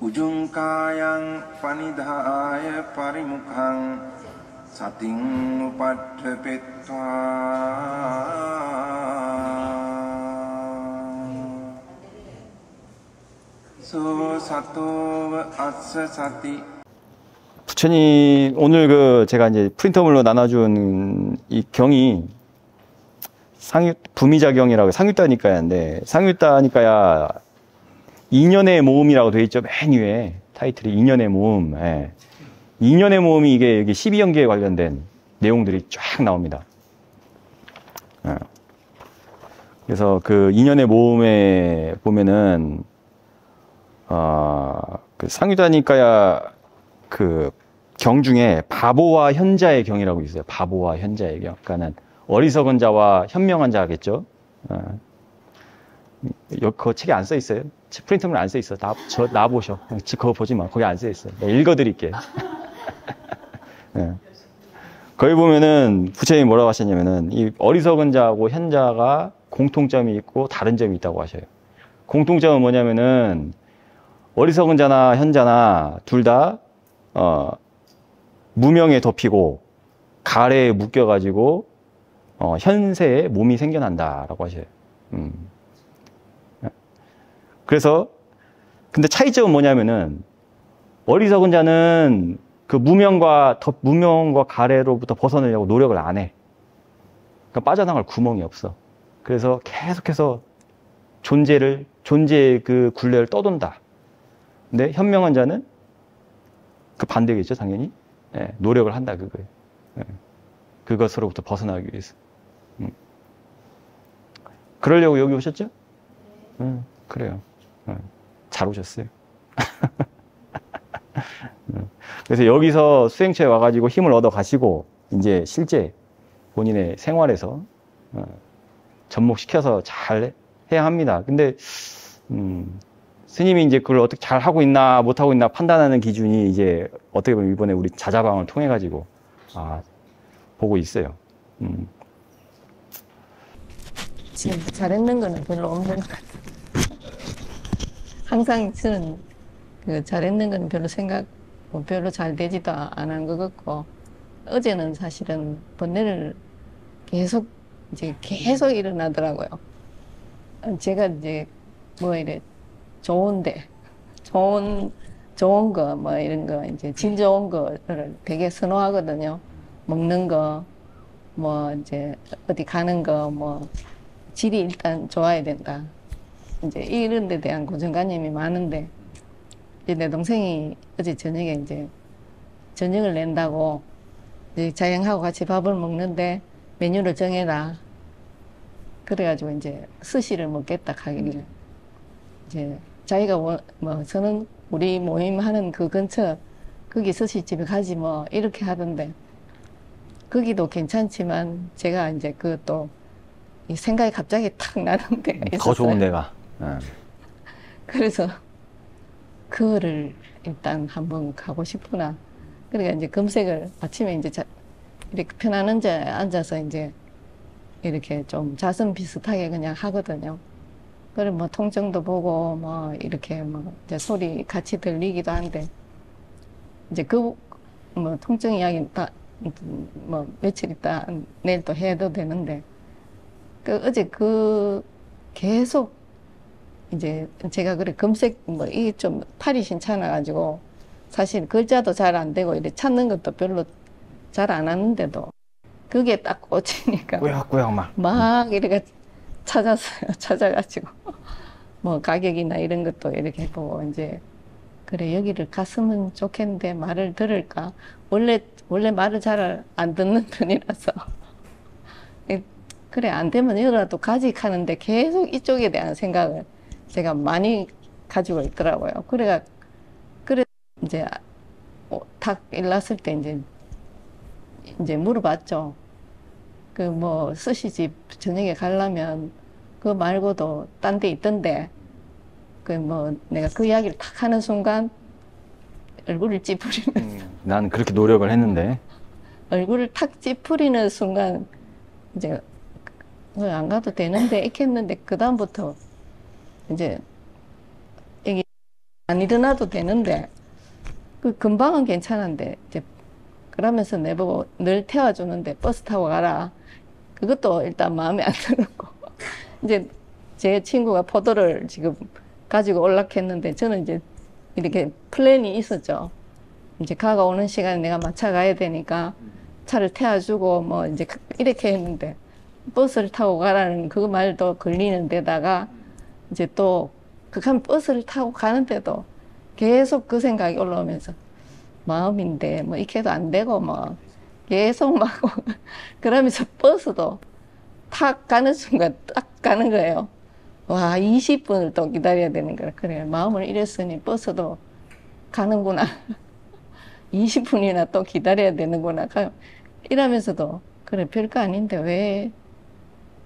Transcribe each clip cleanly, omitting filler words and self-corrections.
우중가양 파니다야 파리묵항 사팅 우파트페타 소사토 아스사티. 부처님 오늘 제가 이제 프린터물로 나눠준 이 경이 부미자경이라고 상유따니까야인데, 상유따니까야 인연의 모음이라고 되어 있죠. 맨 위에 타이틀이 인연의 모음. 예. 인연의 모음이 이게 여기 12연계에 관련된 내용들이 쫙 나옵니다. 예. 그래서 그 인연의 모음에 보면은 그 상유따니까야 그 경 중에 바보와 현자의 경이라고 있어요. 바보와 현자의 경. 그러니까는 어리석은 자와 현명한 자겠죠. 그거 책에 안 써 있어요. 프린트물 안 써 있어. 나 보셔. 그거 보지 마. 거기 안 써 있어요. 읽어드릴게. 네. 거기 보면은 부처님이 뭐라고 하셨냐면은 이 어리석은 자하고 현자가 공통점이 있고 다른 점이 있다고 하셔요. 공통점은 뭐냐면은 어리석은 자나 현자나 둘 다 무명에 덮이고 가래에 묶여가지고 현세에 몸이 생겨난다라고 하셔요. 그래서 근데 차이점은 뭐냐면은 어리석은 자는 그 무명과 가래로부터 벗어나려고 노력을 안 해. 그러니까 빠져나갈 구멍이 없어. 그래서 계속해서 존재의 그 굴레를 떠돈다. 근데 현명한 자는 그 반대겠죠, 당연히. 예, 노력을 한다, 그거예요. 예, 그것으로부터 벗어나기 위해서. 그러려고 여기 오셨죠? 그래요. 잘 오셨어요. 그래서 여기서 수행처에 와가지고 힘을 얻어 가시고, 이제 실제 본인의 생활에서 접목시켜서 잘 해야 합니다. 근데, 스님이 이제 그걸 어떻게 잘 하고 있나, 못 하고 있나 판단하는 기준이 이제 어떻게 보면 이번에 우리 자자방을 통해가지고, 보고 있어요. 지금 잘했는 거는 별로 없는 것 같아요. 항상 저는 그 잘했는 거는 별로 잘 되지도 않은 것 같고, 어제는 사실은 번뇌를 계속 일어나더라고요. 제가 이제 뭐 이래 좋은 거, 뭐 이런 거, 이제 질 좋은 거를 되게 선호하거든요. 먹는 거, 뭐 이제 어디 가는 거, 뭐 질이 일단 좋아야 된다. 이제 이런 데 대한 고정관념이 많은데, 이제 내 동생이 어제 저녁에 이제 저녁을 낸다고 이제 자영하고 같이 밥을 먹는데 메뉴를 정해라. 그래가지고 이제 스시를 먹겠다 하길래 이제 자기가 저는 우리 모임하는 그 근처 거기 스시집에 가지 뭐 이렇게 하던데, 거기도 괜찮지만 제가 이제 그것도 이 생각이 갑자기 탁 나는 데가 있었어요. 더 좋은 데가. 그래서 그거를 일단 한번 가고 싶구나. 그러니까 이제 검색을 아침에 이제 이렇게 편안한 데 앉아서 이제 이렇게 좀 자선 비슷하게 그냥 하거든요. 그래 뭐 통증도 보고 뭐 이렇게 뭐 이제 소리 같이 들리기도 한데, 이제 뭐 통증 이야기 뭐 며칠 있다 내일 또 해도 되는데, 어제 계속 이제 제가 그래 검색 뭐 이게 좀 팔이 신찮아가지고 사실 글자도 잘 안 되고 이래 찾는 것도 별로 잘 안 하는데도 그게 딱 꽂히니까 꾸역꾸역 막 이렇게 찾아가지고 뭐 가격이나 이런 것도 이렇게 보고 이제 그래 여기를 갔으면 좋겠는데 말을 들을까. 원래 말을 잘 안 듣는 편이라서 그래 안 되면 여기라도 가지 하는데 계속 이쪽에 대한 생각을 제가 많이 가지고 있더라고요. 그래 이제 탁 일났을 때 이제 물어봤죠. 그 뭐 스시집 저녁에 가려면 그거 말고도 딴 데 있던데, 그 뭐 내가 그 이야기를 탁 하는 순간 얼굴을 찌푸리면서 난 그렇게 노력을 했는데 얼굴을 탁 찌푸리는 순간 이제 안 가도 되는데 이렇게 했는데, 그 다음부터 이제 안 일어나도 되는데 그 금방은 괜찮은데 이제 그러면서 내보고 늘 태워주는데 버스 타고 가라. 그것도 일단 마음에 안 들었고 이제 제 친구가 포도를 지금 가지고 올락했는데 저는 이제 이렇게 플랜이 있었죠. 이제 가가 오는 시간에 내가 마차 가야 되니까 차를 태워주고 뭐 이제 이렇게 했는데 버스를 타고 가라는 그 말도 걸리는 데다가 이제 또 극한 버스를 타고 가는데도 계속 그 생각이 올라오면서 마음인데 뭐 이렇게 해도 안 되고 뭐 계속 막 그러면서 버스도 탁 가는 순간 딱 가는 거예요. 와 20분을 또 기다려야 되는 거야. 그래 마음을 이랬으니 버스도 가는구나. 20분이나 또 기다려야 되는구나. 이러면서도 그래 별거 아닌데 왜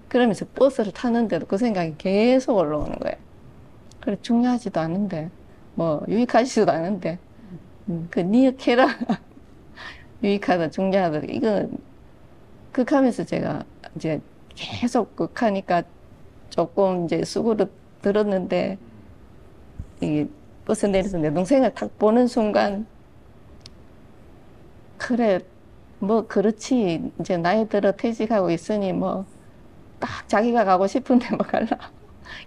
그러면서 버스를 타는데도 그 생각이 계속 올라오는 거예요. 그래 중요하지도 않은데 뭐 유익하지도 않은데 그 니어케라 유익하다 중요하다 이거 극하면서 제가 이제 계속 극하니까 조금 이제 수고를 들었는데 이 버스 내려서 내 동생을 딱 보는 순간 그래 뭐 그렇지 이제 나이 들어 퇴직하고 있으니 뭐 딱 자기가 가고 싶은데 뭐 갈라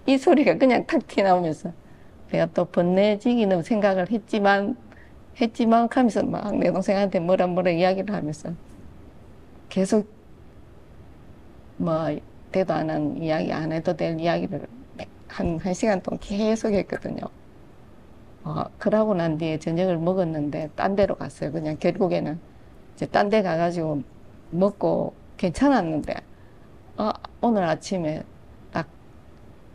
이 소리가 그냥 탁 튀나오면서 내가 또 번뇌지기는 생각을 했지만 하면서 막 내 동생한테 뭐라 이야기를 하면서 계속 뭐 대도 안 한 이야기 안 해도 될 이야기를 한 시간 동안 계속 했거든요. 그러고 난 뒤에 저녁을 먹었는데 딴 데로 갔어요. 그냥 결국에는 이제 딴 데 가가지고 먹고 괜찮았는데 오늘 아침에 딱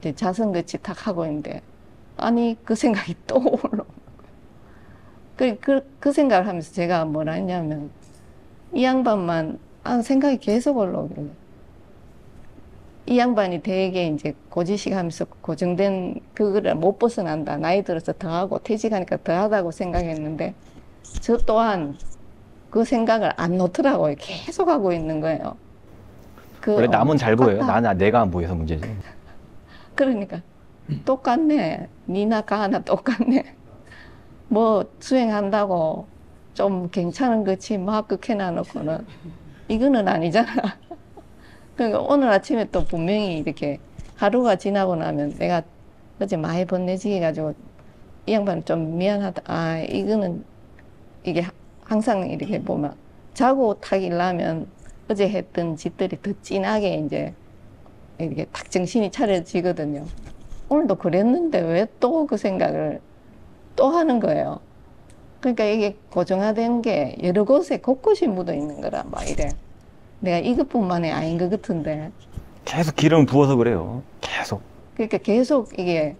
이제 자성거치 탁 하고 있는데 아니 그 생각이 또 올라오는 거예요. 그 생각을 하면서 제가 뭐라 했냐면 이 양반만 생각이 계속 올라오길래 이 양반이 되게 이제 고지식 하면서 고정된 그거를 못 벗어난다. 나이 들어서 더 하고 퇴직하니까 더 하다고 생각했는데 저 또한 그 생각을 안 놓더라고요. 계속 하고 있는 거예요. 원래 남은 잘 보여요. 내가 안 보여서 문제지. 그러니까 똑같네. 니나 가나 똑같네. 뭐 수행한다고 좀 괜찮은 거지 막 극해놔 놓고는 이거는 아니잖아. 그러니까 오늘 아침에 또 분명히 이렇게 하루가 지나고 나면 내가 어제 많이 번뇌지게 가지고 이 양반은 좀 미안하다. 이거는 이게 항상 이렇게 보면 자고 탁 일어나면 어제 했던 짓들이 더 진하게 이제 이렇게 탁 정신이 차려지거든요. 오늘도 그랬는데 왜 또 그 생각을 또 하는 거예요. 그러니까 이게 고정화된 게 여러 곳에 곳곳이 묻어 있는 거라 막 이래. 내가 이것뿐만이 아닌 것 같은데 계속 기름 부어서 그래요. 계속. 그러니까 계속 이게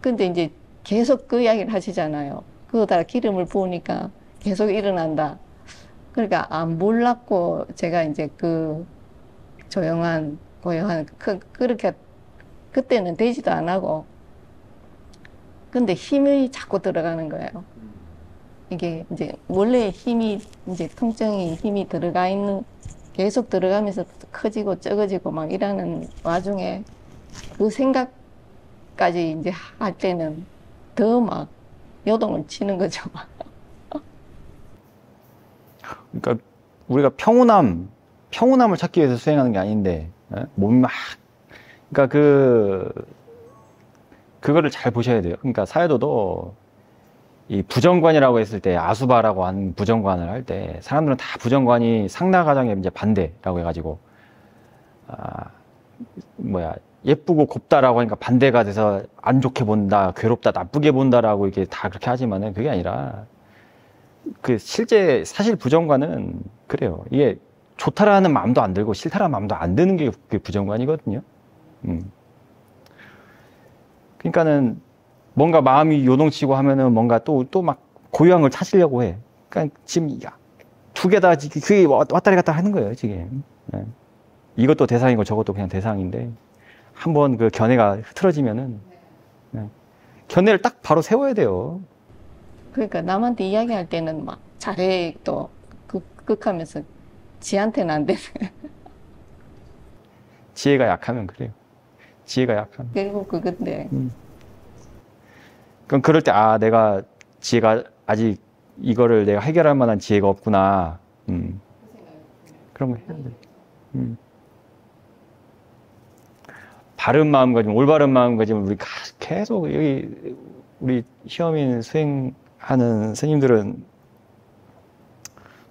근데 이제 계속 그 이야기를 하시잖아요. 그거다가 기름을 부으니까 계속 일어난다. 그러니까 안 몰랐고 제가 이제 그 조용한 고요한 그렇게 그때는 되지도 안 하고 근데 힘이 자꾸 들어가는 거예요. 이게 이제 원래 힘이 이제 통증이 힘이 들어가 있는 계속 들어가면서 커지고 적어지고 막 이러는 와중에 그 생각까지 이제 할 때는 더 막 요동을 치는 거죠. 그러니까 우리가 평온함을 찾기 위해서 수행하는 게 아닌데 몸이 막 그러니까 그거를 잘 보셔야 돼요. 그러니까 사회도도 이 부정관이라고 했을 때 아수바라고 하는 부정관을 할 때 사람들은 다 부정관이 상나가정에 이제 반대라고 해가지고 예쁘고 곱다라고 하니까 반대가 돼서 안 좋게 본다, 괴롭다, 나쁘게 본다라고 이렇게 다 그렇게 하지만은 그게 아니라 실제 사실 부정관은 그래요. 이게 좋다라는 마음도 안 들고 싫다라는 마음도 안 드는 게 부정관이거든요. 그러니까는 뭔가 마음이 요동치고 하면은 뭔가 또 막 고요한 걸 찾으려고 해. 그러니까 지금 두 개 다 그게 왔다리 갔다 하는 거예요, 지금. 이것도 대상이고 저것도 그냥 대상인데 한번 그 견해가 흐트러지면은 견해를 딱 바로 세워야 돼요. 그러니까 남한테 이야기할 때는 막 잘해 또 극하면서 지한테는 안 되네. 지혜가 약하면 그래요. 지혜가 약하면. 결국 그건데. 그럼 그럴 때, 아, 내가 지혜가 아직 이거를 내가 해결할 만한 지혜가 없구나. 그런 거 해야 돼. 바른 마음가짐, 올바른 마음가짐을 우리 계속 여기 우리 시험인 수행하는 스님들은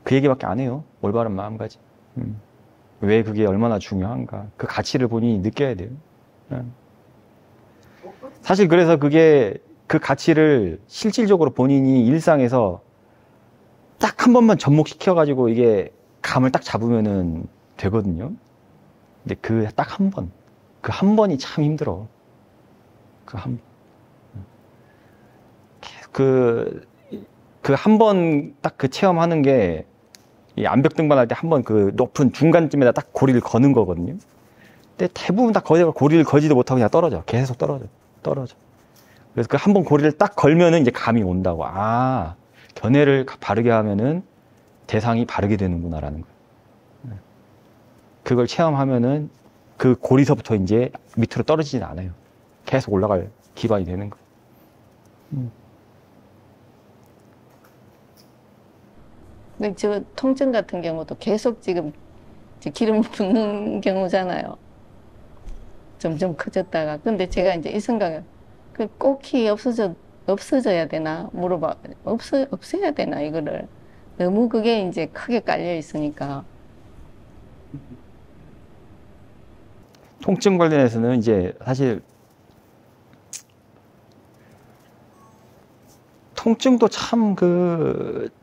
그 얘기밖에 안 해요. 올바른 마음가짐. 왜 그게 얼마나 중요한가. 그 가치를 본인이 느껴야 돼요. 사실 그래서 그게 그 가치를 실질적으로 본인이 일상에서 딱 한 번만 접목시켜가지고 이게 감을 딱 잡으면은 되거든요. 근데 그 딱 한 번, 그 한 번이 참 힘들어. 그 한 번 딱 그 체험하는 게 이 암벽 등반할 때 한 번 그 높은 중간쯤에다 딱 고리를 거는 거거든요. 근데 대부분 다 거기다가 고리를 걸지도 못하고 그냥 떨어져. 계속 떨어져. 그래서 그 한 번 고리를 딱 걸면은 이제 감이 온다고. 아, 견해를 바르게 하면은 대상이 바르게 되는구나라는 거예요. 그걸 체험하면은 그 고리서부터 이제 밑으로 떨어지진 않아요. 계속 올라갈 기반이 되는 거예요. 근데 저 통증 같은 경우도 계속 지금 기름 붓는 경우잖아요. 점점 커졌다가. 근데 제가 이제 이 생각을, 그 꼭히 없어져야 되나? 없애야 되나? 이거를. 너무 그게 이제 크게 깔려 있으니까. 통증 관련해서는 이제 사실 통증도 참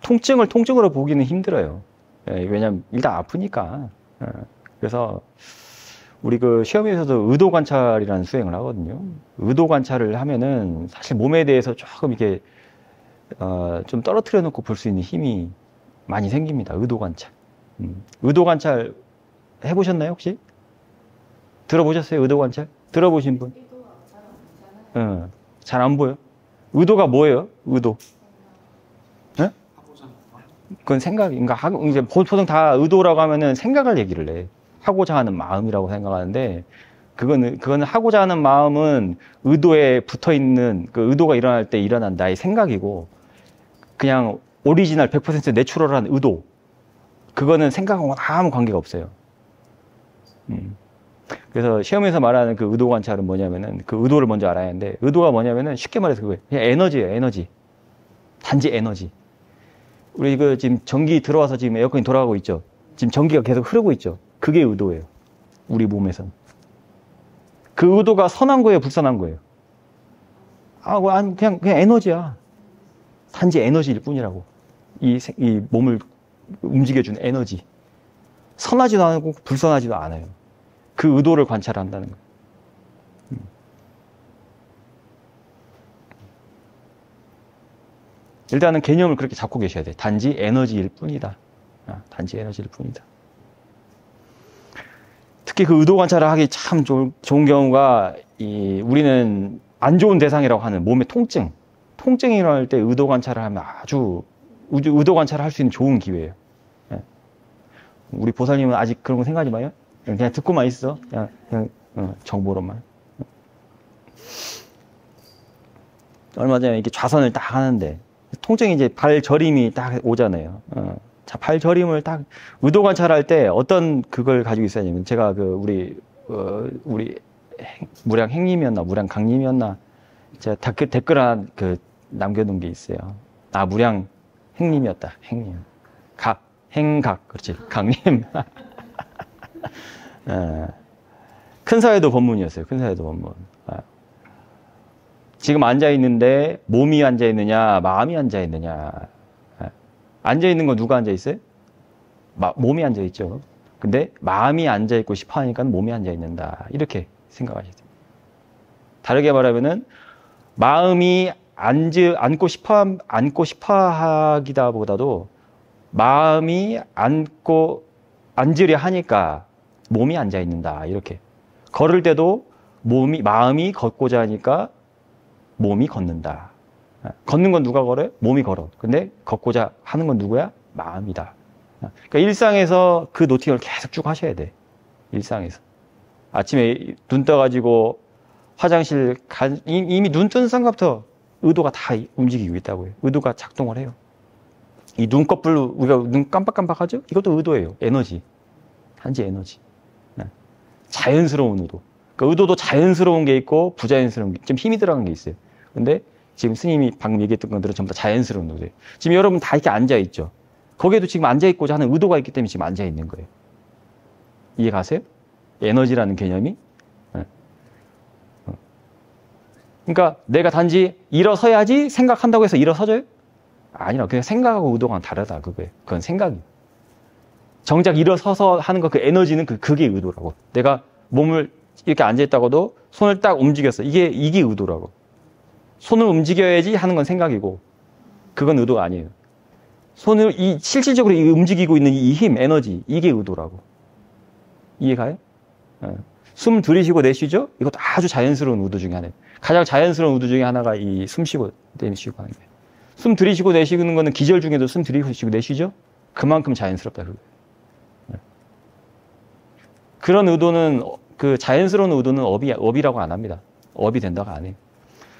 통증을 통증으로 보기는 힘들어요. 왜냐면 일단 아프니까. 그래서 우리 그 시험에서도 의도 관찰이라는 수행을 하거든요. 의도 관찰을 하면은 사실 몸에 대해서 조금 이렇게 좀 떨어뜨려 놓고 볼 수 있는 힘이 많이 생깁니다. 의도 관찰. 의도 관찰 해보셨나요, 혹시? 들어보셨어요? 의도 관찰? 들어보신 분? 잘 안 보여? 의도가 뭐예요? 의도? 네? 그건 생각인가? 이제 보통 다 의도라고 하면은 생각을 얘기를 해. 하고자 하는 마음이라고 생각하는데, 그거는 하고자 하는 마음은 의도에 붙어 있는, 그 의도가 일어날 때 일어난 나의 생각이고, 그냥 오리지널 100% 내추럴한 의도. 그거는 생각하고는 아무 관계가 없어요. 그래서 시험에서 말하는 그 의도 관찰은 뭐냐면은 그 의도를 먼저 알아야 하는데, 의도가 뭐냐면은 쉽게 말해서 그거예요. 그냥 에너지예요, 에너지. 단지 에너지. 우리 지금 전기 들어와서 지금 에어컨이 돌아가고 있죠. 지금 전기가 계속 흐르고 있죠. 그게 의도예요. 우리 몸에서는. 그 의도가 선한 거예요, 불선한 거예요? 그냥 에너지야. 단지 에너지일 뿐이라고. 이 몸을 움직여주는 에너지. 선하지도 않고 불선하지도 않아요. 그 의도를 관찰한다는 거예요. 일단은 개념을 그렇게 잡고 계셔야 돼요. 단지 에너지일 뿐이다. 단지 에너지일 뿐이다. 특히 그 의도 관찰을 하기 참 좋은 경우가 우리는 안 좋은 대상이라고 하는 몸의 통증이 일어날 때 의도 관찰을 하면 아주 의도 관찰을 할 수 있는 좋은 기회예요. 우리 보살님은 아직 그런 거 생각하지 마요. 그냥 듣고만 있어. 그냥 정보로만. 얼마 전에 이렇게 좌선을 딱 하는데 통증이 이제 발 저림이 딱 오잖아요. 자, 발 저림을 딱 의도 관찰할 때 어떤 그걸 가지고 있어야 되냐면, 제가 우리 무량 행님이었나 무량 강님이었나 제가 댓글 하나 남겨놓은 게 있어요. 무량 행님이었다. 행님. 행각. 그렇지. 강님. 큰 사회도 법문이었어요. 큰 사회도 법문. 지금 앉아있는데 몸이 앉아있느냐 마음이 앉아있느냐. 앉아있는 건 누가 앉아있어요? 몸이 앉아있죠. 근데 마음이 앉아있고 싶어 하니까 몸이 앉아있는다. 이렇게 생각하셔야 돼요. 다르게 말하면은 마음이 앉고 싶어 하기다 보다도 마음이 앉으려 하니까 몸이 앉아있는다. 이렇게. 걸을 때도 마음이 걷고자 하니까 몸이 걷는다. 걷는 건 누가 걸어요? 몸이 걸어. 근데 걷고자 하는 건 누구야? 마음이다. 그러니까 일상에서 그 노팅을 계속 쭉 하셔야 돼. 일상에서. 아침에 눈 떠가지고 화장실 이미 눈 뜨는 순간부터 의도가 다 움직이고 있다고요. 의도가 작동을 해요. 이 눈꺼풀, 우리가 눈 깜빡깜빡하죠? 이것도 의도예요. 에너지. 단지 에너지. 네. 자연스러운 의도. 그러니까 의도도 자연스러운 게 있고 부자연스러운 게, 좀 힘이 들어간 게 있어요. 근데 지금 스님이 방금 얘기했던 것들은 전부 다 자연스러운 의도예요. 지금 여러분 다 이렇게 앉아있죠? 거기에도 지금 앉아있고자 하는 의도가 있기 때문에 지금 앉아있는 거예요. 이해 가세요? 에너지라는 개념이? 네. 그러니까 내가 단지 일어서야지 생각한다고 해서 일어서져요? 아니라 그냥 생각하고 의도가 다르다 그거예요. 그건 생각이. 정작 일어서서 하는 거 그 에너지는 그게 의도라고. 내가 몸을 이렇게 앉아있다고도 손을 딱 움직였어. 이게 의도라고. 손을 움직여야지 하는 건 생각이고 그건 의도가 아니에요. 손을 실질적으로 움직이고 있는 이 힘, 에너지 이게 의도라고. 이해가요? 숨 들이쉬고 내쉬죠? 이것도 아주 자연스러운 의도 중에 하나예요. 가장 자연스러운 의도 중에 하나가 이 숨 쉬고 내쉬고 하는 거예요. 숨 들이쉬고 내쉬는 거는 기절 중에도 숨 들이쉬고 내쉬죠? 그만큼 자연스럽다 그거예요. 그런 의도는 그 자연스러운 의도는 업이라고 안 합니다. 업이 된다고 안 해요.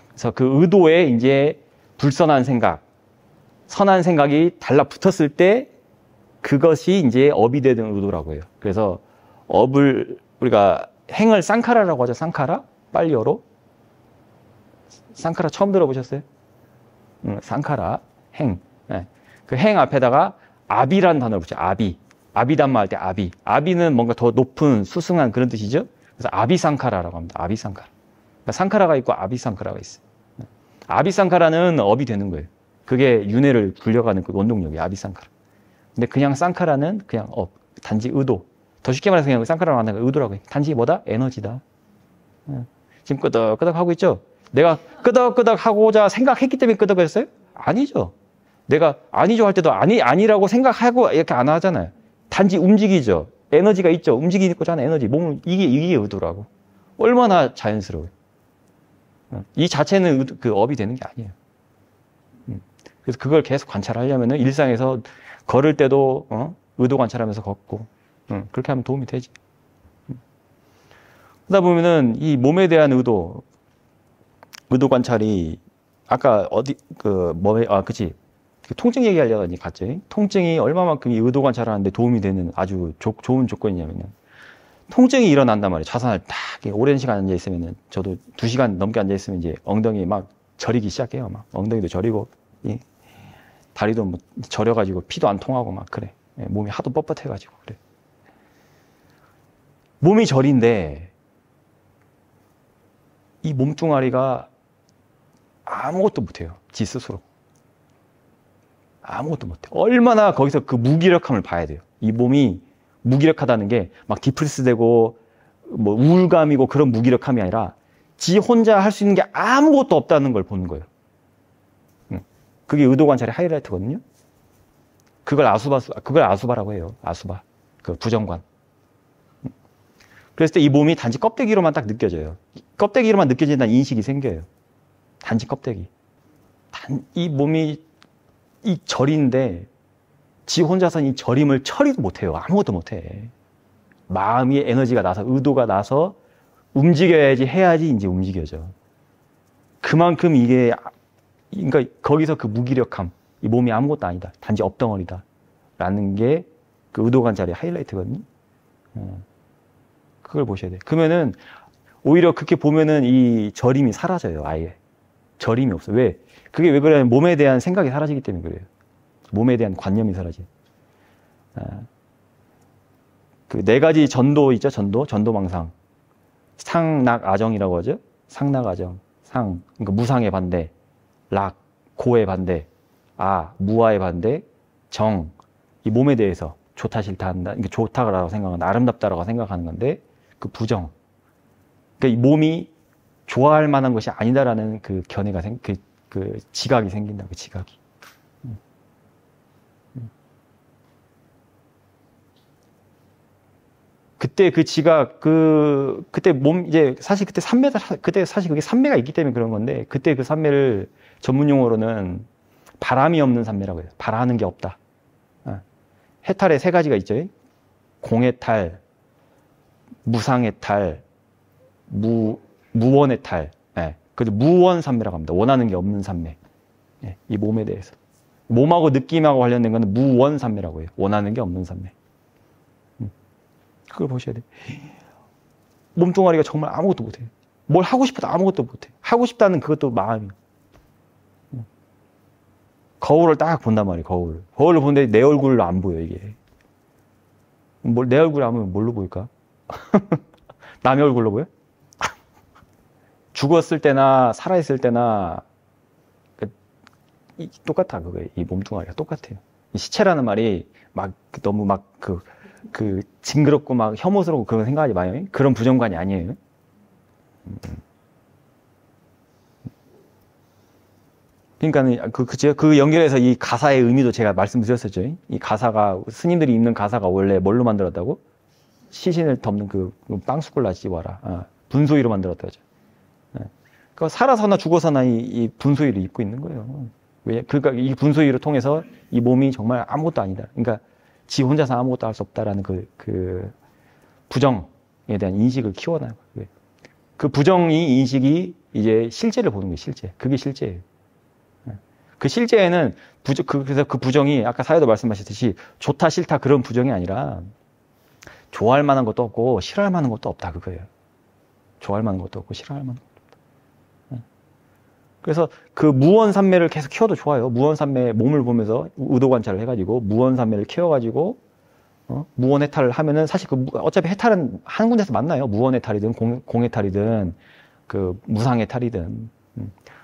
그래서 그 의도에 이제 불선한 생각, 선한 생각이 달라붙었을 때 그것이 이제 업이 되는 의도라고 해요. 그래서 업을 우리가 행을 쌍카라라고 하죠. 쌍카라? 빨리어로? 쌍카라 처음 들어보셨어요? 쌍카라, 행. 네. 그 행 앞에다가 아비라는 단어를 붙여요. 아비. 아비담마 할 때 아비. 아비는 뭔가 더 높은 수승한 그런 뜻이죠. 그래서 아비상카라라고 합니다. 아비상카라. 그러니까 상카라가 있고 아비상카라가 있어요. 아비상카라는 업이 되는 거예요. 그게 윤회를 굴려가는 그 원동력이에요. 아비상카라. 근데 그냥 쌍카라는 그냥 업. 단지 의도. 더 쉽게 말해서 그냥 쌍카라로 하는 거 의도라고 해요. 단지 뭐다? 에너지다. 지금 끄덕끄덕 하고 있죠? 내가 끄덕끄덕 하고자 생각했기 때문에 끄덕거렸어요? 아니죠. 내가 아니죠 할 때도 아니라고 생각하고 이렇게 안 하잖아요. 단지 움직이죠. 에너지가 있죠. 움직이고자 하는 에너지. 몸을, 이게 의도라고. 얼마나 자연스러워요. 이 자체는 그 업이 되는 게 아니에요. 그래서 그걸 계속 관찰하려면은 일상에서 걸을 때도 의도 관찰하면서 걷고 그렇게 하면 도움이 되지. 그러다 보면은 이 몸에 대한 의도 관찰이 아까 그치. 통증 얘기하려고 갔죠. 통증이 얼마만큼 이 의도 관찰하는데 도움이 되는 아주 좋은 조건이냐면요. 통증이 일어난단 말이에요. 좌선을 딱 오랜 시간 앉아있으면은 저도 2시간 넘게 앉아있으면 이제 엉덩이 막 저리기 시작해요. 막 엉덩이도 저리고 다리도 뭐 저려가지고 피도 안 통하고 막 그래. 몸이 하도 뻣뻣해가지고 그래. 몸이 저린데 이 몸뚱아리가 아무것도 못해요. 지 스스로. 아무것도 못해. 얼마나 거기서 그 무기력함을 봐야 돼요. 이 몸이 무기력하다는 게 막 디프레스되고 뭐 우울감이고 그런 무기력함이 아니라 지 혼자 할 수 있는 게 아무것도 없다는 걸 보는 거예요. 그게 의도 관찰의 하이라이트거든요. 그걸 아수바라고 해요. 아수바. 그 부정관. 그랬을 때 이 몸이 단지 껍데기로만 딱 느껴져요. 껍데기로만 느껴진다는 인식이 생겨요. 단지 껍데기. 이 몸이 이 절인데 지 혼자서는 이 절임을 처리도 못해요. 아무것도 못해. 마음이 에너지가 나서 의도가 나서 움직여야지 해야지 이제 움직여져. 그만큼 이게 그러니까 거기서 그 무기력함, 이 몸이 아무것도 아니다. 단지 업덩어리다. 라는 게 그 의도 관찰의 하이라이트거든요. 그걸 보셔야 돼요. 그러면은 오히려 그렇게 보면은 이 절임이 사라져요. 아예. 절임이 없어. 왜? 그게 왜 그러냐면 몸에 대한 생각이 사라지기 때문에 그래요. 몸에 대한 관념이 사라져요. 그 4가지 전도 있죠? 전도망상. 상락아정이라고 하죠? 상락아정. 그러니까 무상의 반대. 락, 고의 반대. 무아의 반대. 정. 이 몸에 대해서 좋다 싫다 한다. 그러니까 좋다라고 생각하는, 아름답다라고 생각하는 건데, 그 부정. 그러니까 이 몸이 좋아할 만한 것이 아니다라는 그 견해가 그 지각이 생긴다. 그 지각이. 그때 그 지각, 그때 몸, 이제 사실 그때 그때 사실 그게 산매가 있기 때문에 그런 건데, 그때 그 산매를 전문 용어로는 바람이 없는 산매라고 해요. 바라는 게 없다. 해탈에 3가지가 있죠. 공해탈, 무상해탈, 무원해탈. 그래서 무원산매라고 합니다. 원하는 게 없는 산매. 예, 이 몸에 대해서. 몸하고 느낌하고 관련된 거는 무원산매라고 해요. 원하는 게 없는 산매. 그걸 보셔야 돼요. 몸뚱아리가 정말 아무것도 못해요. 뭘 하고 싶어도 아무것도 못해요. 하고 싶다는 그것도 마음이. 거울을 딱 본단 말이에요, 거울을. 거울을 보는데 내 얼굴로 안 보여, 이게. 내 얼굴이 안 보면 뭘로 보일까? 남의 얼굴로 보여? 죽었을 때나 살아있을 때나 똑같아, 그거예요. 이 몸뚱아리가 똑같아요. 이 시체라는 말이 막 너무 막 징그럽고 막 혐오스럽고 그런 생각하지 마요. 그런 부정관이 아니에요. 그러니까는 그 연결해서 이 가사의 의미도 제가 말씀드렸었죠. 이 가사가 스님들이 읽는 가사가 원래 뭘로 만들었다고? 시신을 덮는 그 빵수골 나지 와라. 분소이로 만들었다죠. 그러니까 살아서나 죽어서나 이 분소이를 입고 있는 거예요. 왜? 그러니까 이 분소이를 통해서 이 몸이 정말 아무것도 아니다. 그러니까 지 혼자서 아무것도 할 수 없다라는 그 부정에 대한 인식을 키워놔요. 그 부정이 인식이 이제 실제를 보는 거예요. 실제. 그게 실제예요. 그 실제에는 그래서 그 부정이 아까 사회도 말씀하셨듯이 좋다 싫다 그런 부정이 아니라 좋아할 만한 것도 없고 싫어할 만한 것도 없다 그거예요. 좋아할 만한 것도 없고 싫어할 만한 것도 없다. 그래서 그 무원산매를 계속 키워도 좋아요. 무원산매 몸을 보면서 의도 관찰을 해가지고 무원산매를 키워가지고 무원해탈을 하면은 사실 어차피 해탈은 한 군데서 만나요. 무원해탈이든 공해탈이든 그 무상해탈이든.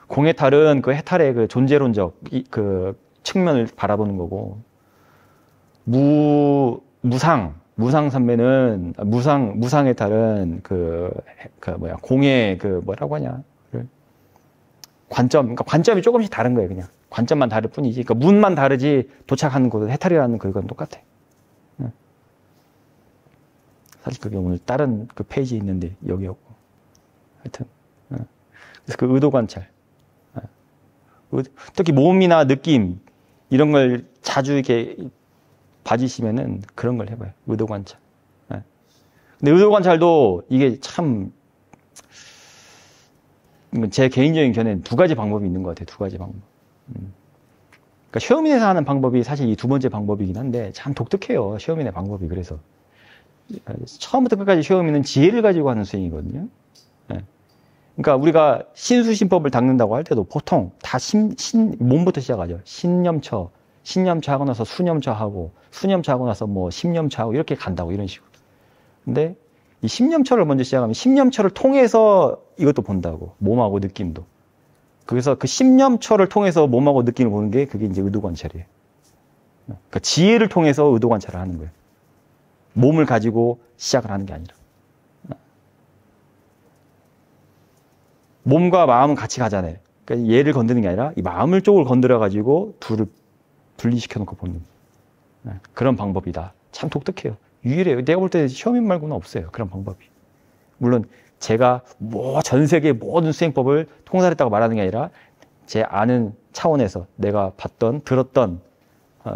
공해탈은 그 해탈의 그 존재론적 그 측면을 바라보는 거고, 무상산매는 무상해탈은 공해 뭐라고 하냐. 그러니까 관점이 조금씩 다른 거예요, 그냥. 관점만 다를 뿐이지. 그러니까 문만 다르지 도착하는 곳은 해탈이라는 그건 똑같아. 사실 그게 오늘 다른 그 페이지에 있는데 여기였고. 하여튼. 그래서 그 의도 관찰. 특히 몸이나 느낌 이런 걸 자주 이렇게 봐주시면은 그런 걸 해봐요. 의도 관찰. 근데 의도 관찰도 이게 참 제 개인적인 견해는 두 가지 방법이 있는 것 같아요. 두 가지 방법. 그러니까 쇼민에서 하는 방법이 사실 이 두 번째 방법이긴 한데 참 독특해요. 쇼민의 방법이. 그래서 처음부터 끝까지 쇼민은 지혜를 가지고 하는 수행이거든요. 그러니까 우리가 신수신법을 닦는다고 할 때도 보통 다 몸부터 시작하죠. 신념처 하고 나서 수념처 하고 나서 뭐 심념처 하고 이렇게 간다고 이런 식으로. 근데 이 심념처를 먼저 시작하면 심념처를 통해서 이것도 본다고. 몸하고 느낌도. 그래서 그 심념처를 통해서 몸하고 느낌을 보는 게 그게 이제 의도관찰이에요. 그러니까 지혜를 통해서 의도관찰을 하는 거예요. 몸을 가지고 시작을 하는 게 아니라. 몸과 마음은 같이 가잖아요. 그러니까 얘를 건드는 게 아니라 이 마음을 쪽을 건드려가지고 둘을 분리시켜 놓고 보는 그런 방법이다. 참 독특해요. 유일해요. 내가 볼 때 쇼민 말고는 없어요. 그런 방법이. 물론 제가 전 세계 모든 수행법을 통달했다고 말하는 게 아니라 제 아는 차원에서 내가 봤던, 들었던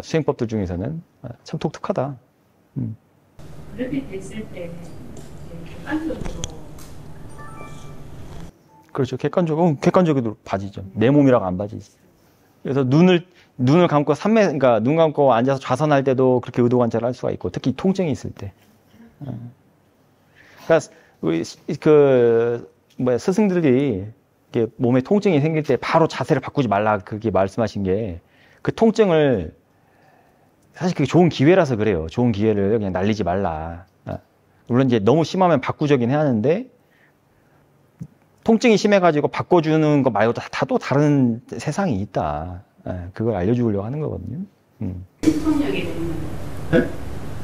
수행법들 중에서는 참 독특하다. 그렇게 됐을 때 객관적으로 그렇죠. 객관적으로 봐지죠. 내 몸이라고 안 봐지지. 그래서 눈을 감고 그러니까 눈 감고 앉아서 좌선할 때도 그렇게 의도 관찰을 할 수가 있고, 특히 통증이 있을 때. 그러니까 우리 스승들이 이렇게 몸에 통증이 생길 때 바로 자세를 바꾸지 말라 그렇게 말씀하신 게, 그 통증을 사실 그게 좋은 기회라서 그래요. 좋은 기회를 그냥 날리지 말라. 물론 이제 너무 심하면 바꾸적인 해야 하는데, 통증이 심해가지고 바꿔주는 거 말고 다 또 다른 세상이 있다. 그걸 알려주려고 하는 거거든요. 신통력에 대한 네?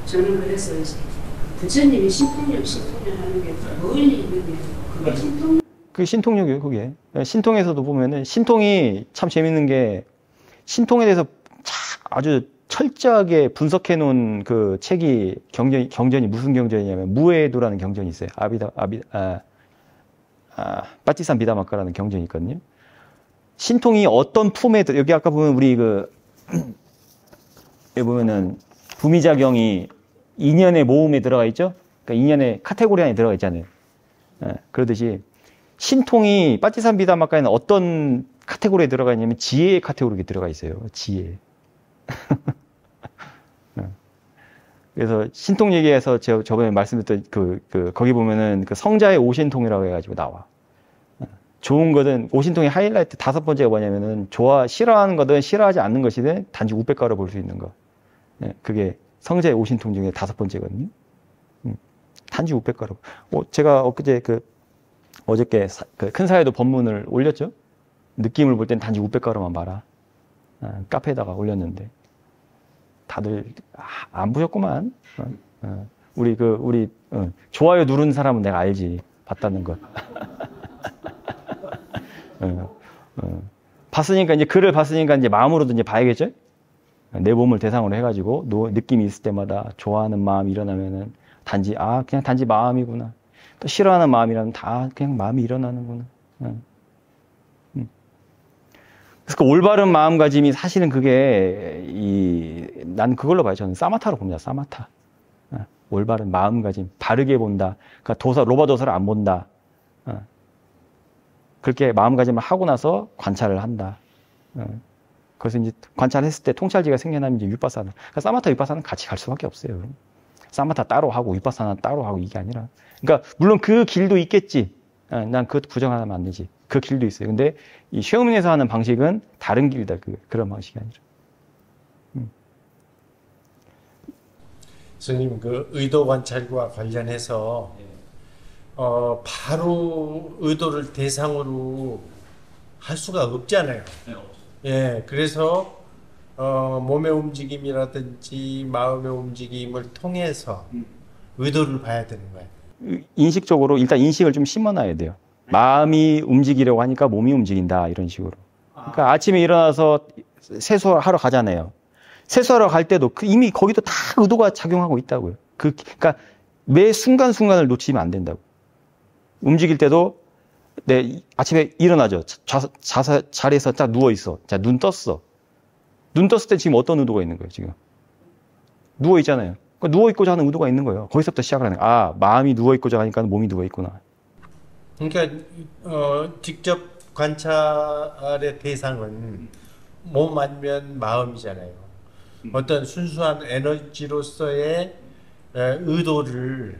저는 그래서 부처님이 신통력 하는 게 멀리 있는 게 그게 신통력. 그게 신통력이에요, 그게. 신통에서도 보면은, 신통이 참 재밌는 게, 신통에 대해서 아주 철저하게 분석해 놓은 그 책이 경전이 무슨 경전이냐면 무에도라는 경전이 있어요. 빠찌산 비다마카라는 경전이 있거든요. 신통이 어떤 품에 여기 아까 보면 우리 여기 보면은 부미작용이 인연의 모음에 들어가 있죠. 그러니까 인연의 카테고리 안에 들어가 있잖아요. 그러듯이 신통이 빠찌산 비다마카에는 어떤 카테고리에 들어가 있냐면 지혜 카테고리에 들어가 있어요. 지혜. 그래서 신통 얘기해서 제가 저번에 말씀드렸던 거기 보면은 그 성자의 오신통이라고 해가지고 나와. 좋은 거든 오신통의 하이라이트 5번째가 뭐냐면은 싫어하는 거든 싫어하지 않는 것이든 단지 우백가로 볼 수 있는 거. 그게 성자의 오신통 중에 5번째거든요. 단지 우백가로. 제가 엊그제 어저께 큰 사회도 법문을 올렸죠. 느낌을 볼 땐 단지 우백가로만 봐라. 카페에다가 올렸는데 다들 안 보셨구만. 우리 좋아요 누른 사람은 내가 알지. 봤다는 것. 봤으니까 이제 글을 봤으니까 이제 마음으로도 이제 봐야겠죠. 내 몸을 대상으로 해가지고 느낌이 있을 때마다 좋아하는 마음이 일어나면은 그냥 단지 마음이구나. 또 싫어하는 마음이라면 다 그냥 마음이 일어나는구나. 그래서 그 올바른 마음가짐이 사실은 난 그걸로 봐요. 저는 사마타로 봅니다. 사마타. 올바른 마음가짐, 바르게 본다. 그러니까 로바 도서를 안 본다. 그렇게 마음가짐을 하고 나서 관찰을 한다. 그래서 이제 관찰했을 때 통찰지가 생겨나면 이제 위파사나. 그러니까 사마타 위파사는 같이 갈 수밖에 없어요. 사마타 따로 하고 위파사나 따로 하고 이게 아니라. 그러니까 물론 그 길도 있겠지. 난 그것 부정하면 안 되지. 그 길도 있어요. 근데 이 쉐오밍에서 하는 방식은 다른 길이다. 그런 방식이 아니라. 스님, 의도 관찰과 관련해서 바로 의도를 대상으로 할 수가 없잖아요. 예, 그래서 몸의 움직임이라든지 마음의 움직임을 통해서 의도를 봐야 되는 거예요. 인식적으로 일단 인식을 좀 심어놔야 돼요. 마음이 움직이려고 하니까 몸이 움직인다 이런 식으로. 그러니까 아침에 일어나서 세수하러 가잖아요. 세수하러 갈 때도 이미 거기도 다 의도가 작용하고 있다고요. 그러니까 매 순간순간을 놓치면 안 된다고. 움직일 때도 아침에 일어나죠. 자리에서 딱 누워있어. 자, 눈 떴어. 눈 떴을 때 지금 어떤 의도가 있는 거예요, 지금? 누워있잖아요. 그러니까 누워있고자 하는 의도가 있는 거예요. 거기서부터 시작을 하는 거예요. 마음이 누워있고자 하니까 몸이 누워있구나. 그러니까, 직접 관찰의 대상은 몸 아니면 마음이잖아요. 어떤 순수한 에너지로서의 의도를,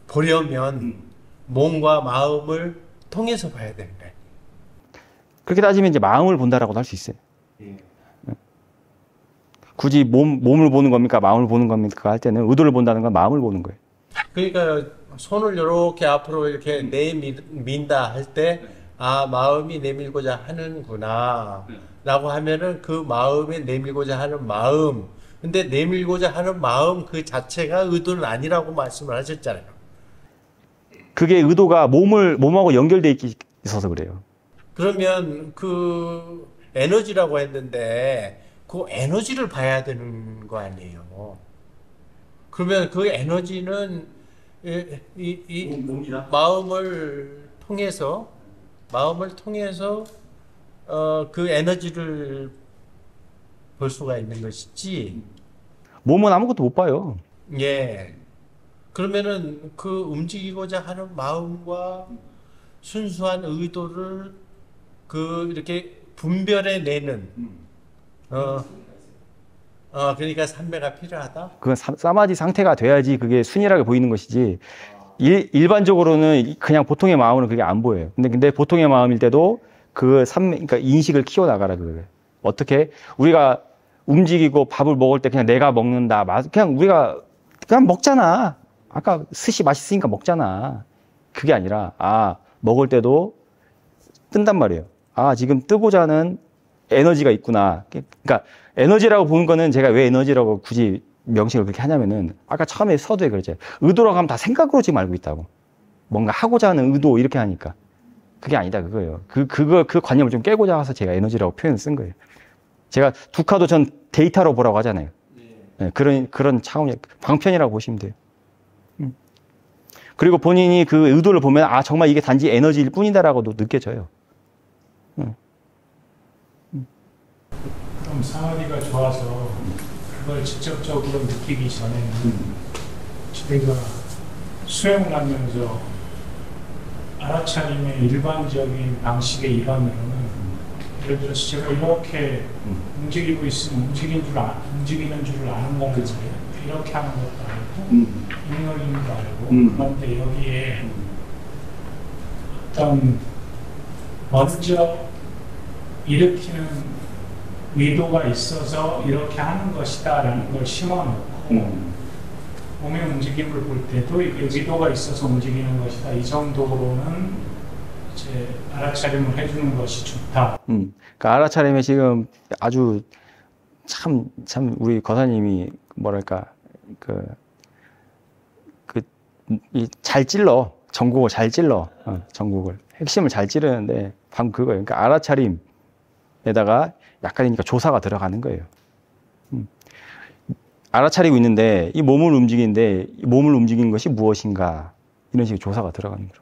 보려면 몸과 마음을 통해서 봐야 되는 거예요. 그렇게 따지면 이제 마음을 본다라고도 할 수 있어요. 굳이 몸을 보는 겁니까? 마음을 보는 겁니까? 할 때는 의도를 본다는 건 마음을 보는 거예요. 그러니까 손을 이렇게 앞으로 이렇게 내민다 할 때, 마음이 내밀고자 하는구나. 라고 하면은 그 마음에 내밀고자 하는 마음. 근데 내밀고자 하는 마음 그 자체가 의도는 아니라고 말씀을 하셨잖아요. 그게 의도가 몸하고 연결되어 있어서 그래요. 그러면 그 에너지라고 했는데 그 에너지를 봐야 되는 거 아니에요. 그러면 그 에너지는 마음을 통해서 그 에너지를 볼 수가 있는 것이지. 몸은 아무것도 못 봐요. 예. 그러면은 그 움직이고자 하는 마음과 순수한 의도를 이렇게 분별해내는, 그러니까 삼매가 필요하다? 그건 사마지 상태가 돼야지 그게 순결하게 보이는 것이지, 일반적으로는 그냥 보통의 마음은 그게 안 보여요. 근데 보통의 마음일 때도 그러니까 인식을 키워나가라, 그거예요. 어떻게? 우리가 움직이고 밥을 먹을 때 그냥 내가 먹는다. 그냥 우리가 그냥 먹잖아. 아까 스시 맛있으니까 먹잖아. 그게 아니라, 먹을 때도 뜬단 말이에요. 지금 뜨고자 하는 에너지가 있구나. 그러니까 에너지라고 보는 거는 제가 왜 에너지라고 굳이 명칭을 그렇게 하냐면은 아까 처음에 서두에 그랬죠. 의도라고 하면 다 생각으로 지금 알고 있다고. 뭔가 하고자 하는 의도 이렇게 하니까. 그게 아니다 그거예요. 그 관념을 좀 깨고자 해서 제가 에너지라고 표현을 쓴 거예요. 제가 두카도 전 데이터로 보라고 하잖아요. 네, 그런 차원의 방편이라고 보시면 돼요. 그리고 본인이 그 의도를 보면 정말 이게 단지 에너지일 뿐이다라고도 느껴져요. 그럼 사마리가 좋아서 그걸 직접적으로 느끼기 전에는 저희가 수행을 하면서 알아차림의 일반적인 방식의 일환으로는 예를 들어서 제가 이렇게 움직이고 있으면 움직이는 줄을 아는 거는 거예요. 이렇게 하는 것도 알고 있는 것도 알고 그런데 여기에 어떤 먼저 일으키는 의도가 있어서 이렇게 하는 것이다 라는 걸 심어놓고 몸의 움직임을 볼 때도 이게 의도가 있어서 움직이는 것이다. 이 정도로는 이제 알아차림을 해주는 것이 좋다. 그러니까 알아차림에 지금 아주 참 우리 거사님이 뭐랄까 잘 찔러 전국을 잘 찔러 전국을 핵심을 잘 찌르는데 방금 그거예요. 그러니까 알아차림에다가 약간이니까 조사가 들어가는 거예요. 알아차리고 있는데 이 몸을 움직이는데 이 몸을 움직이는 것이 무엇인가 이런 식의 조사가 들어가는 거죠.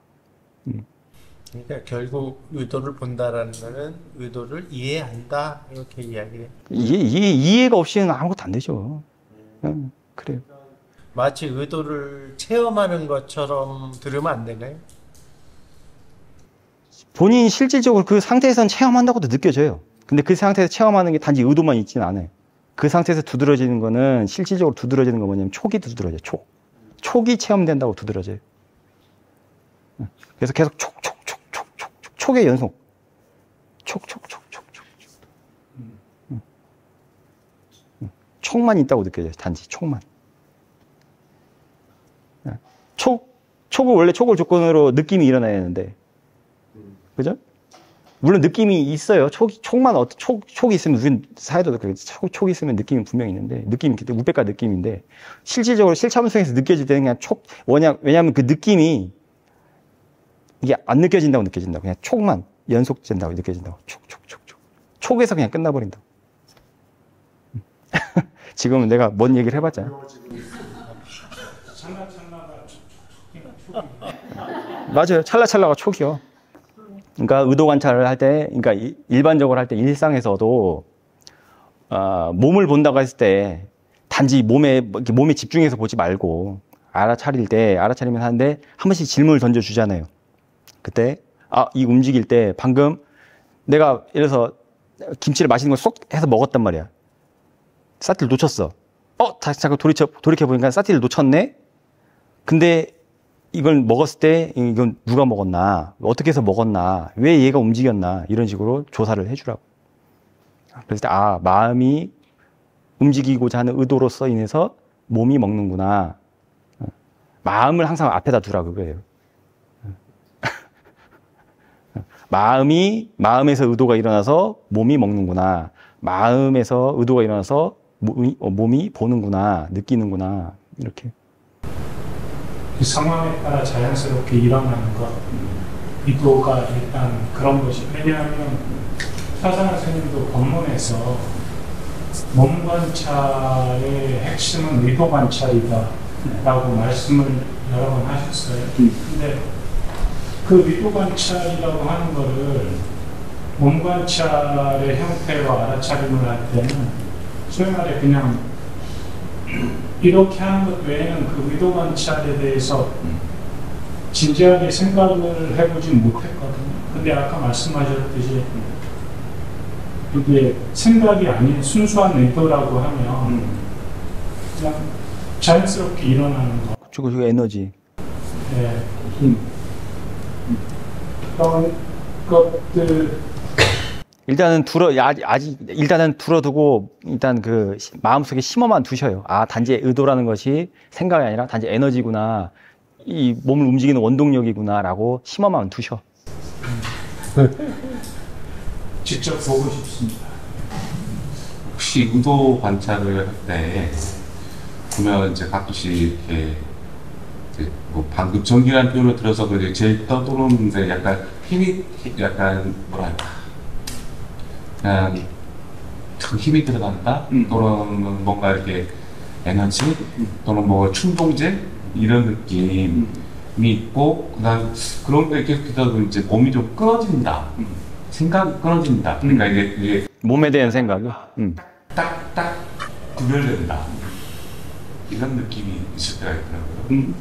그러니까 결국 의도를 본다라는 거는 의도를 이해한다 이렇게 이야기해. 이해가 없이는 아무것도 안 되죠. 그래요. 마치 의도를 체험하는 것처럼 들으면 안 되나요? 본인이 실질적으로 그 상태에서는 체험한다고도 느껴져요. 근데 그 상태에서 체험하는 게 단지 의도만 있지는 않아요. 그 상태에서 두드러지는 거는 실질적으로 두드러지는 거 뭐냐면 촉이 두드러져요. 촉이 체험된다고 두드러져요. 그래서 계속 촉의 연속. 촉만 있다고 느껴져요. 단지 촉만. 촉을 조건으로 느낌이 일어나야 되는데, 그죠? 물론 느낌이 있어요. 촉이 있으면 우린 사회도 그렇게 촉이 있으면 느낌이 분명히 있는데, 느낌이 우백과 느낌인데, 실질적으로 실체감성에서 느껴질 때는 그냥 왜냐하면 그 느낌이 이게 안 느껴진다고 느껴진다고. 그냥 촉만 연속된다고 느껴진다고. 촉에서 그냥 끝나버린다고. 지금은 내가 뭔 얘기를 해봤자. 맞아요. 찰나찰나가 촉이요. 그러니까 의도 관찰을 할 때, 그러니까 일반적으로 할 때 일상에서도 몸을 본다고 했을 때 단지 몸에 집중해서 보지 말고 알아차리면 하는데 한 번씩 질문을 던져주잖아요. 그때 이 움직일 때 방금 내가 예를 들어서 김치를 맛있는 걸 쏙 해서 먹었단 말이야. 쌀티를 놓쳤어. 다시 잠깐 돌이켜보니까 쌀티를 놓쳤네? 근데 이걸 먹었을 때 이건 누가 먹었나? 어떻게 해서 먹었나? 왜 얘가 움직였나? 이런 식으로 조사를 해주라고. 그랬을 때 마음이 움직이고자 하는 의도로서 인해서 몸이 먹는구나. 마음을 항상 앞에다 두라 그거예요. 마음에서 의도가 일어나서 몸이 먹는구나. 마음에서 의도가 일어나서 몸이 보는구나, 느끼는구나, 이렇게. 그 상황에 따라 자연스럽게 일어나는 것, 의도가 일단 그런 것이. 왜냐하면 사상화 선생님도 법문에서 몸 관찰의 핵심은 의도 관찰이다 라고 말씀을 여러 번 하셨어요. 근데 그 의도 관찰이라고 하는 거를 몸 관찰의 형태로 알아차림을 할 때는 소위 말해 그냥 이렇게 하는 것 외에는 그 의도 관찰에 대해서 진지하게 생각을 해보진 못했거든요. 근데 아까 말씀하셨듯이 이게 생각이 아닌 순수한 의도라고 하면 그냥 자연스럽게 일어나는 거. 그리고 에너지. 네. 그런 것들. 일단은 들어두고 일단 그 마음속에 심어만 두셔요. 단지 의도라는 것이 생각이 아니라 단지 에너지구나. 이 몸을 움직이는 원동력이구나라고 심어만 두셔. 직접 보고 싶습니다. 혹시 의도 관찰을 할 때 보면 이제 가끔씩 이렇게 뭐 방금 전기라는 표현을 들어서 그게 제일 떠도는데 약간 힘이 약간 뭐랄까 그냥 힘이 들어간다 또는 뭔가 이렇게 에너지 또는 뭐 충동제 이런 느낌이 있고 그다음 그런 게 계속해서 이제 몸이 좀 끊어진다 생각이 끊어진다 그러니까 이게 몸에 대한 생각이 딱딱 구별된다 이런 느낌이 있을 때가 있더라고요.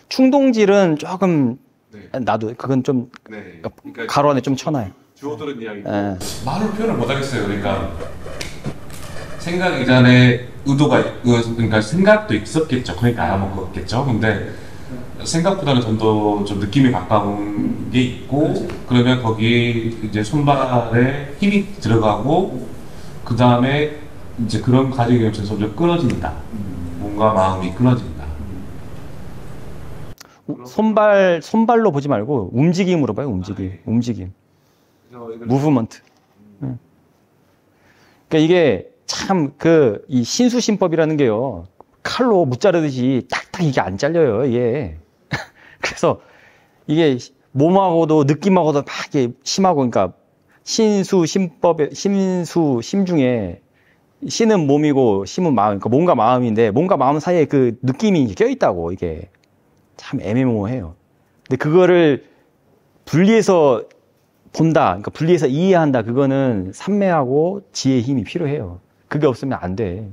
충동질은 조금 네. 나도 그건 좀 네. 가로 안에 좀 쳐놔요. 주워들은 이야기. 예. 말로 표현을 못 하겠어요. 그러니까 생각 이전에 의도가 그러니까 생각도 있었겠죠. 그러니까 알아먹었겠죠. 근데 생각보다는 좀 더 좀 느낌이 가까운 게 있고 그러면 거기에 이제 손발에 힘이 들어가고 그 다음에 이제 그런 과정이 점점 점점 끊어진다. 뭔가 마음이 끊어진다. 손발로 보지 말고 움직임으로 봐요. 움직임. 무브먼트. 그러니까 이게 참 이 신수신법이라는 게요. 칼로 무자르듯이 딱딱 이게 안 잘려요. 이게. 그래서 이게 몸하고도 느낌하고도 막 이게 심하고 그러니까 신수신법의 심 중에 신은 몸이고 심은 마음. 그러니까 몸과 마음인데 몸과 마음 사이에 그 느낌이 껴 있다고 이게. 참 애매모호해요. 근데 그거를 분리해서 본다, 그러니까 분리해서 이해한다, 그거는 삼매하고 지혜의 힘이 필요해요. 그게 없으면 안 돼.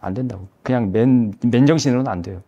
안 된다고. 그냥 맨정신으로는 안 돼요.